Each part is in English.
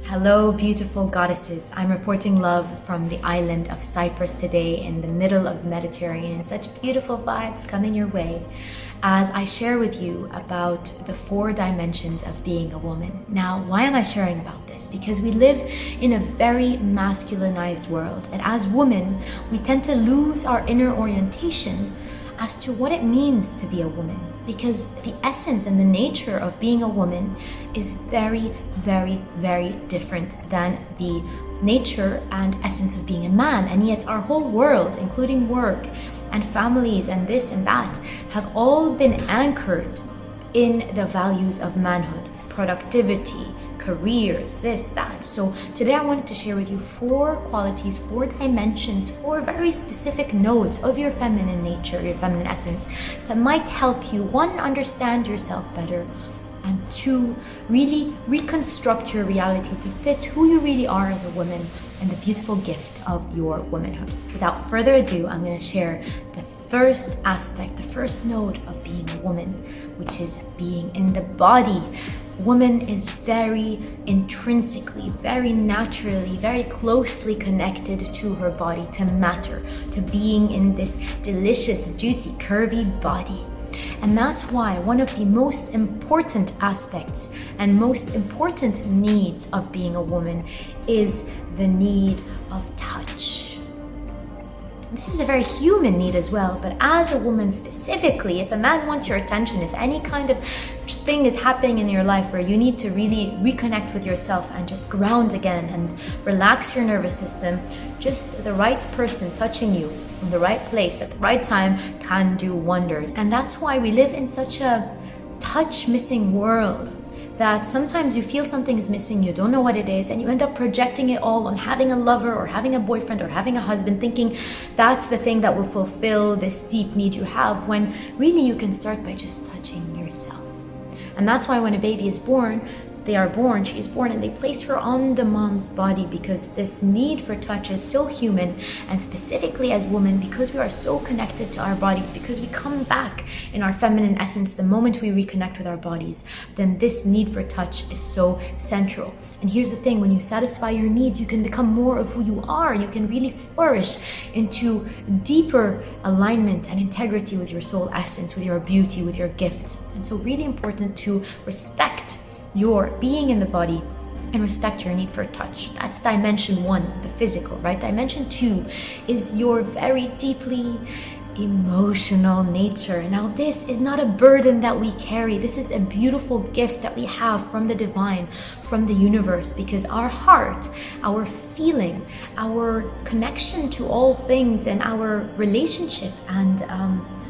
Hello, beautiful goddesses. I'm reporting love from the island of Cyprus today in the middle of the Mediterranean. Such beautiful vibes coming your way as I share with you about the 4 dimensions of being a woman. Now, why am I sharing about this? Because we live in a very masculinized world, and as women, we tend to lose our inner orientation as to what it means to be a woman, because the essence and the nature of being a woman is very, very, very different than the nature and essence of being a man. And yet our whole world, including work and families and this and that, have all been anchored in the values of manhood, productivity, careers, this, that. So today I wanted to share with you 4 qualities, 4 dimensions, 4 very specific nodes of your feminine nature, your feminine essence, that might help you, 1, understand yourself better, and 2, really reconstruct your reality to fit who you really are as a woman and the beautiful gift of your womanhood. Without further ado, I'm going to share the first aspect, the first node of being a woman, which is being in the body. Woman is very intrinsically, very naturally, very closely connected to her body, to matter, to being in this delicious, juicy, curvy body. And that's why one of the most important aspects and most important needs of being a woman is the need of touch. This is a very human need as well, but as a woman specifically, if a man wants your attention, if any kind of thing is happening in your life where you need to really reconnect with yourself and just ground again and relax your nervous system, just the right person touching you in the right place at the right time can do wonders. And that's why we live in such a touch missing world, that sometimes you feel something is missing, you don't know what it is, and you end up projecting it all on having a lover or having a boyfriend or having a husband, thinking that's the thing that will fulfill this deep need you have, when really you can start by just touching yourself. And that's why when a baby is born, she is born and they place her on the mom's body, because this need for touch is so human, and specifically as women, because we are so connected to our bodies, because we come back in our feminine essence the moment we reconnect with our bodies, then this need for touch is so central. And here's the thing, when you satisfy your needs, you can become more of who you are. You can really flourish into deeper alignment and integrity with your soul essence, with your beauty, with your gifts. And so really important to respect your being in the body and respect your need for touch. That's dimension 1, the physical, right? Dimension 2 is your very deeply emotional nature. Now, this is not a burden that we carry. This is a beautiful gift that we have from the divine, from the universe, because our heart, our feeling, our connection to all things, and our relationship and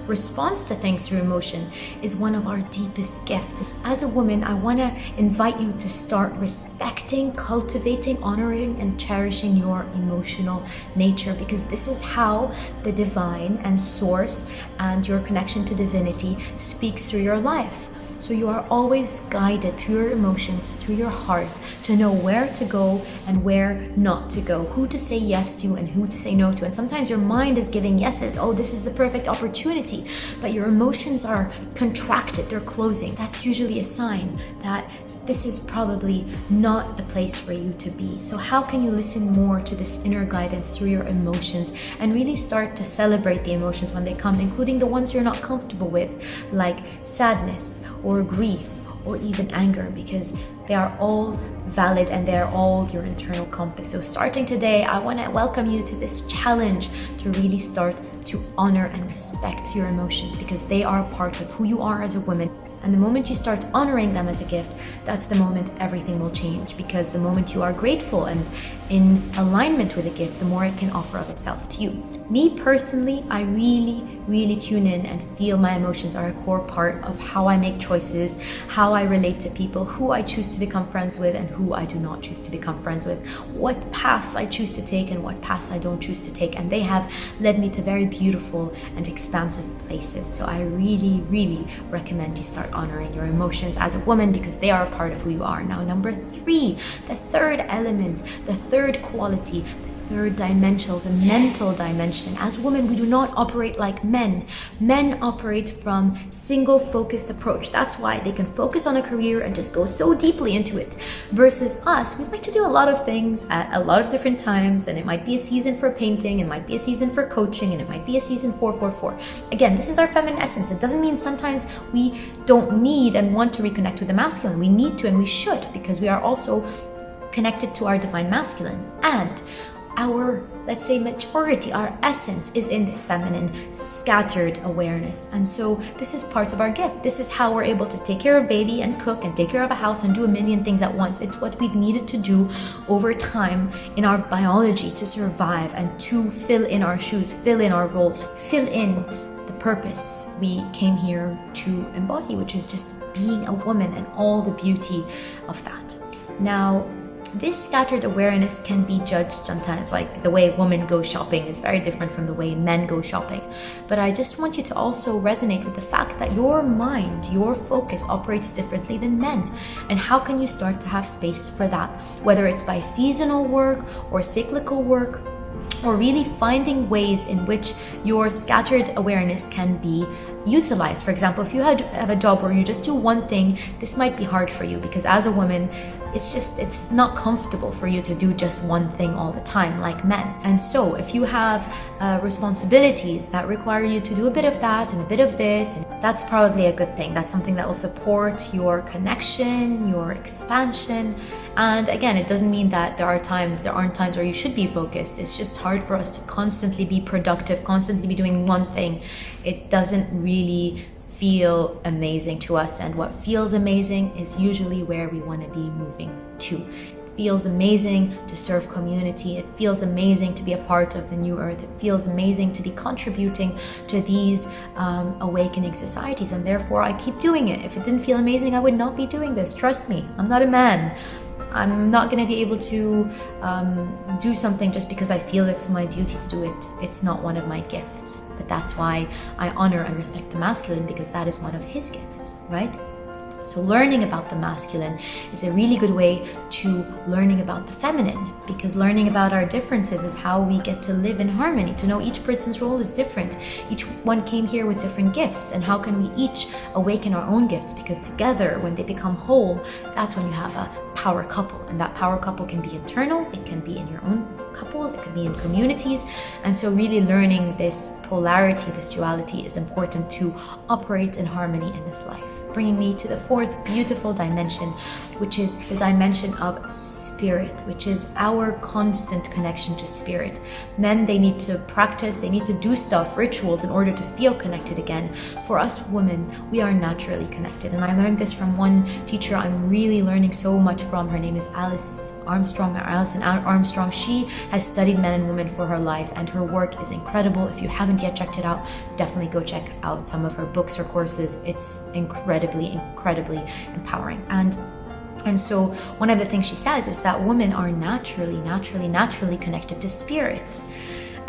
response to things through emotion is one of our deepest gifts. As a woman, I want to invite you to start respecting, cultivating, honoring, and cherishing your emotional nature, because this is how the divine and source and your connection to divinity speaks through your life. So you are always guided through your emotions, through your heart, to know where to go and where not to go, who to say yes to and who to say no to. And sometimes your mind is giving yeses, oh, this is the perfect opportunity, but your emotions are contracted, they're closing. That's usually a sign that this is probably not the place for you to be. So how can you listen more to this inner guidance through your emotions and really start to celebrate the emotions when they come, including the ones you're not comfortable with, like sadness or grief or even anger, because they are all valid and they're all your internal compass. So starting today, I want to welcome you to this challenge to really start to honor and respect your emotions, because they are a part of who you are as a woman. And the moment you start honoring them as a gift, that's the moment everything will change, because the moment you are grateful and in alignment with a gift, the more it can offer of itself to you. Me personally, I really tune in and feel my emotions are a core part of how I make choices, how I relate to people, who I choose to become friends with and who I do not choose to become friends with, what paths I choose to take and what paths I don't choose to take. And they have led me to very beautiful and expansive places. So I really recommend you start honoring your emotions as a woman, because they are a part of who you are. Now, number 3, the third element, the third quality, the third dimension, the mental dimension. As women, we do not operate like men. Men operate from single focused approach. That's why they can focus on a career and just go so deeply into it. Versus us, we like to do a lot of things at a lot of different times, and it might be a season for painting, it might be a season for coaching, and it might be a season 444. Again, this is our feminine essence. It doesn't mean sometimes we don't need and want to reconnect with the masculine. We need to and we should, because we are also connected to our divine masculine. And our, let's say, majority, our essence is in this feminine scattered awareness. And so this is part of our gift. This is how we're able to take care of baby and cook and take care of a house and do a million things at once. It's what we've needed to do over time in our biology to survive and to fill in our shoes, fill in our roles, fill in the purpose we came here to embody, which is just being a woman and all the beauty of that. Now, this scattered awareness can be judged sometimes, like the way women go shopping is very different from the way men go shopping. But I just want you to also resonate with the fact that your mind, your focus operates differently than men. And how can you start to have space for that? Whether it's by seasonal work or cyclical work, or really finding ways in which your scattered awareness can be utilized. For example, if you have a job where you just do one thing, this might be hard for you because as a woman, it's not comfortable for you to do just one thing all the time like men. And so if you have responsibilities that require you to do a bit of that and a bit of this, and that's probably a good thing. That's something that will support your connection, your expansion. And again, it doesn't mean that there aren't times where you should be focused. It's just hard for us to constantly be productive, constantly be doing one thing. It doesn't really feel amazing to us, and what feels amazing is usually where we want to be moving to. It feels amazing to serve community. It feels amazing to be a part of the new earth. It feels amazing to be contributing to these awakening societies, and therefore I keep doing it. If it didn't feel amazing, I would not be doing this. Trust me, I'm not a man. I'm not going to be able to do something just because I feel it's my duty to do it. It's not one of my gifts. But that's why I honor and respect the masculine, because that is one of his gifts, right? So learning about the masculine is a really good way to learning about the feminine, because learning about our differences is how we get to live in harmony, to know each person's role is different. Each one came here with different gifts, and how can we each awaken our own gifts? Because together, when they become whole, that's when you have a power couple. And that power couple can be internal, it can be in your own couples, it can be in communities. And so really learning this polarity, this duality is important to operate in harmony in this life. Bringing me to the fourth beautiful dimension, which is the dimension of spirit, which is our constant connection to spirit. Men, they need to practice, they need to do stuff, rituals, in order to feel connected again. For us women, we are naturally connected. And I learned this from one teacher I'm really learning so much from. Her name is Alison Armstrong. She has studied men and women for her life, and her work is incredible. If you haven't yet checked it out, definitely go check out some of her books or courses. It's incredibly empowering. And so one of the things she says is that women are naturally connected to spirit.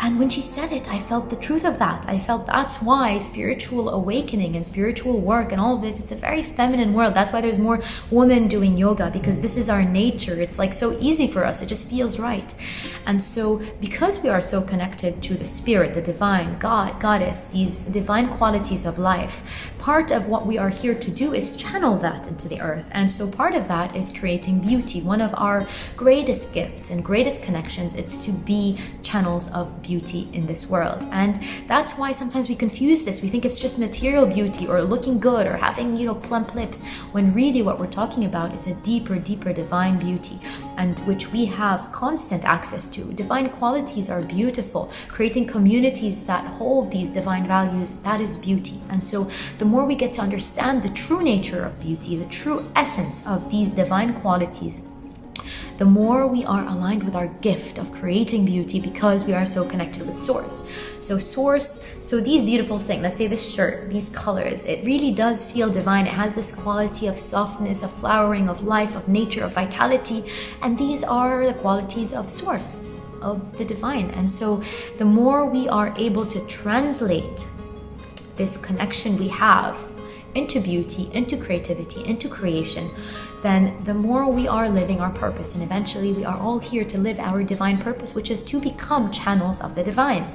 And when she said it, I felt the truth of that. I felt that's why spiritual awakening and spiritual work and all of this, it's a very feminine world. That's why there's more women doing yoga, because this is our nature. It's like so easy for us. It just feels right. And so because we are so connected to the spirit, the divine, God, goddess, these divine qualities of life, part of what we are here to do is channel that into the earth. And so part of that is creating beauty. One of our greatest gifts and greatest connections is to be channels of beauty in this world. And that's why sometimes we confuse this. We think it's just material beauty or looking good or having, plump lips, when really what we're talking about is a deeper divine beauty, and which we have constant access to. Divine qualities are beautiful. Creating communities that hold these divine values, that is beauty. And so the more we get to understand the true nature of beauty, the true essence of these divine qualities, the more we are aligned with our gift of creating beauty, because we are so connected with source. So these beautiful things, let's say this shirt, these colors, it really does feel divine. It has this quality of softness, of flowering, of life, of nature, of vitality. And these are the qualities of source, of the divine. And so the more we are able to translate this connection we have into beauty, into creativity, into creation, then the more we are living our purpose, and eventually we are all here to live our divine purpose, which is to become channels of the divine.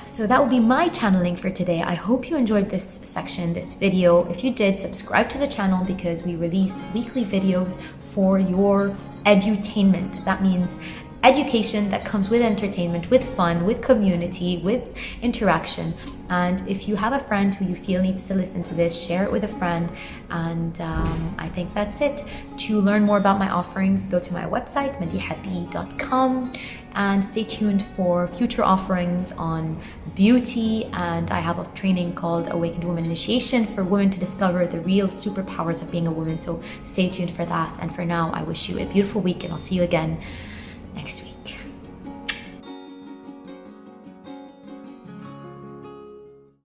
So that will be my channeling for today. I hope you enjoyed this section, this video. If you did, subscribe to the channel because we release weekly videos for your edutainment. That means education that comes with entertainment, with fun, with community, with interaction. And if you have a friend who you feel needs to listen to this, share it with a friend. And I think that's it. To learn more about my offerings, go to my website, ltahbbi.com, and stay tuned for future offerings on beauty. And I have a training called Awakened Woman Initiation for women to discover the real superpowers of being a woman. So stay tuned for that. And for now, I wish you a beautiful week, and I'll see you again next week.